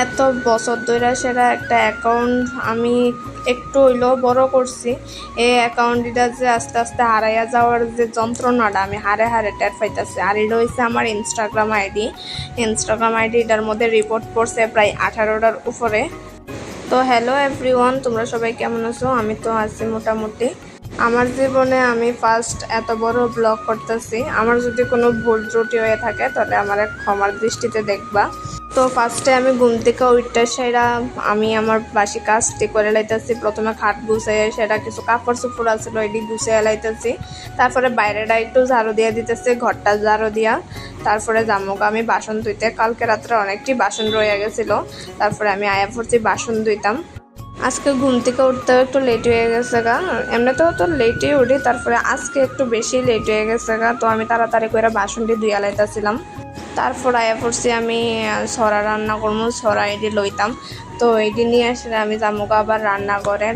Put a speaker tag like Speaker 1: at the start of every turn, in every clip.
Speaker 1: এত বছর ধরে সেটা একটা অ্যাকাউন্ট আমি একটু হইলেও বড় করছি। এই অ্যাকাউন্টটা যে আস্তে আস্তে হারাইয়া যাওয়ার যে যন্ত্রণাটা আমি হারে হারে টের পাইতেছি। আর এটা হয়েছে আমার ইনস্টাগ্রাম আইডি। এটার মধ্যে রিপোর্ট পড়ছে প্রায় 18টার উপরে। তো হ্যালো এভরিওয়ান, তোমরা সবাই কেমন আছো? আমি তো আছি মোটামুটি। আমার জীবনে আমি ফার্স্ট এত বড় ব্লগ করতেছি। আমার যদি কোনো ভুল ত্রুটি হয়ে থাকে তাহলে আমার ক্ষমার দৃষ্টিতে দেখবা। তো ফার্স্টে আমি ঘুম থেকে উঠতে সেরা আমি আমার বাসি কাজটি করে লাইতেছি। প্রথমে খাট গুছাই, সেটা কিছু কাপড় চোপড় আছিল এটি গুছিয়ে লাইতেছি। তারপরে বাইরেটা একটু ঝাড়ু দিয়ে দিতেছি, ঘরটা ঝাড়ু দিয়া। তারপরে জামুক আমি বাসন ধুইতে, কালকে রাত্রে অনেকটি বাসন রয়ে গেছিলো। তারপরে আমি আয়া পড়ছি বাসন ধুইতাম। আজকে ঘুম থেকে উঠতেও একটু লেট হয়ে গেছে গা, এমনিতেও তো লেটেই উঠি, তারপরে আজকে একটু বেশি লেট হয়ে গেছে গা। তো আমি তাড়াতাড়ি করে বাসনটি ধুইয়া লাইতেছিলাম। তারপর আয়া পড়ছি আমি ছড়া রান্না করবো, ছড়া এটি লইতাম। তো এটি নিয়ে এসে আমি জামুকা আবার রান্না করে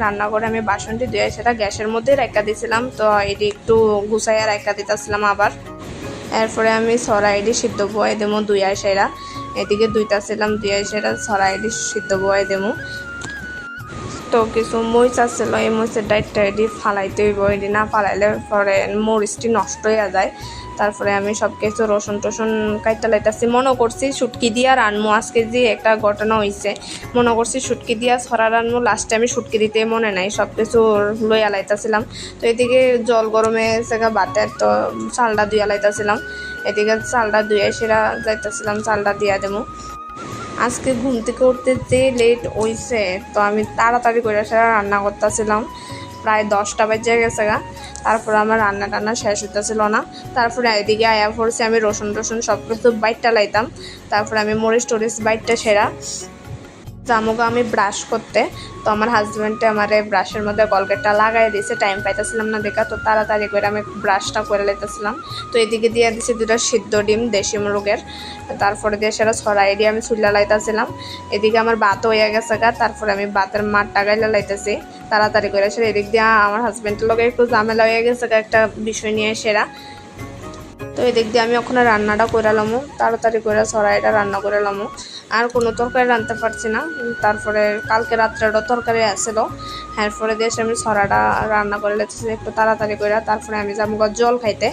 Speaker 1: আমি বাসনটি ধুয়ে সেটা গ্যাসের মধ্যেই রেখা দিয়েছিলাম। তো এটি একটু গুছাইয়া রেখা দিতেছিলাম আবার। এরপরে আমি ছড়া এটি সিদ্ধ বয়ে দেবো দুই আইসেরা, এদিকে দুইটাছিলাম দুই আইসেরা ছড়া এটি সিদ্ধ বয়ে দেবো। তো কিছু মরিচ আসছিল, এই মরিচের ডাইটটা এটি ফালাইতে হইব, এটি না ফালাইলে পরে মরিচটি নষ্ট হয়ে যায়। তারপরে আমি সব কিছু রসুন টসুন কাইটা লাইতেছি। মনে করছি শুটকি দিয়া রানমো, আজকে যে একটা ঘটনা হয়েছে, মনে করছি শুটকি দিয়া ছড়া রানমো, লাস্টে আমি শুটকি দিতে মনে নাই, সব কিছু লইয়া লাইতেছিলাম। তো এদিকে জল গরমে সেগা বাতে, তো চালটা ধুইয়া লাইতেছিলাম। এদিকে চালটা ধুয়ে সেরা যাইতেছিলাম, চালটা দিয়া দেবো। আজকে ঘুম থেকে উঠতে যে লেট হইছে, তো আমি তাড়াতাড়ি করে সেটা রান্না করতেছিলাম। প্রায় 10টা বেজে গেছে গা। তারপরে আমার রান্না টান্না শেষ হইতেছিল না। তারপরে এদিকে আয়া পড়ছি আমি রসুন টসুন সব কিছু বাইটটা লাইতাম। তারপরে আমি মরিচ টরিচ বাইটটা সেরা জামুগা আমি ব্রাশ করতে। তো আমার হাজব্যান্ডে আমার ব্রাশের মধ্যে কলগেটটা লাগাই দিয়েছে, টাইম পাইতেছিলাম না দেখা, তো তাড়াতাড়ি করে আমি ব্রাশটা করে লাইতেছিলাম। তো এদিকে দিয়ে দিছি 2টা সিদ্ধ ডিম দেশি মুরগের। তারপরে দিয়ে সেটা ছড়াই দিয়ে আমি চুলা লাইতেছিলাম। এদিকে আমার ভাত হয়ে গেছে গা, তারপরে আমি ভাতের মাঠটা গাইলা লাইতেছি তাড়াতাড়ি করে সেটা। এদিক দিয়ে আমার হাজব্যান্ডের লগে একটু ঝামেলা হয়ে গেছে একটা বিষয় নিয়ে সেরা। তো এদিক দিয়ে আমি ওখানে রান্নাটা করে লামো, তাড়াতাড়ি করে ছড়াইটা রান্না করে লামো। আর কোনো তরকারি রাঁধতে পারছি না। তারপরে কালকে রাত্রেরও তরকারি আসছিলো, এরপরে দিয়ে আমি ছড়াটা রান্না করে লেছি একটু তাড়াতাড়ি করে। তারপরে আমি যাবো জল খাইতে,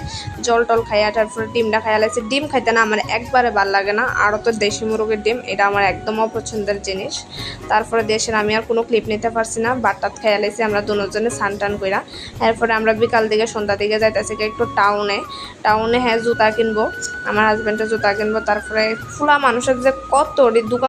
Speaker 1: জল টল খাইয়া তারপরে ডিমটা খাইয়া লাগছি। ডিম খাইতে না আমার একবারে ভাল লাগে না, আরও তো দেশি মুরগির ডিম, এটা আমার একদম অপছন্দের জিনিস। তারপরে দেশের আমি আর কোনো ক্লিপ নিতে পারছি না, বাটটাত খাইয়া লাগছি আমরা দুজনে স্নান টান কইরা। এরপরে আমরা বিকাল দিকে সন্ধ্যা দিকে যাইতেছি একটু টাউনে হ্যাঁ জুতা কিনবো, আমার হাজব্যান্ডের জুতা কিনবো। তারপরে ফুলা মানুষের যে কত দোকান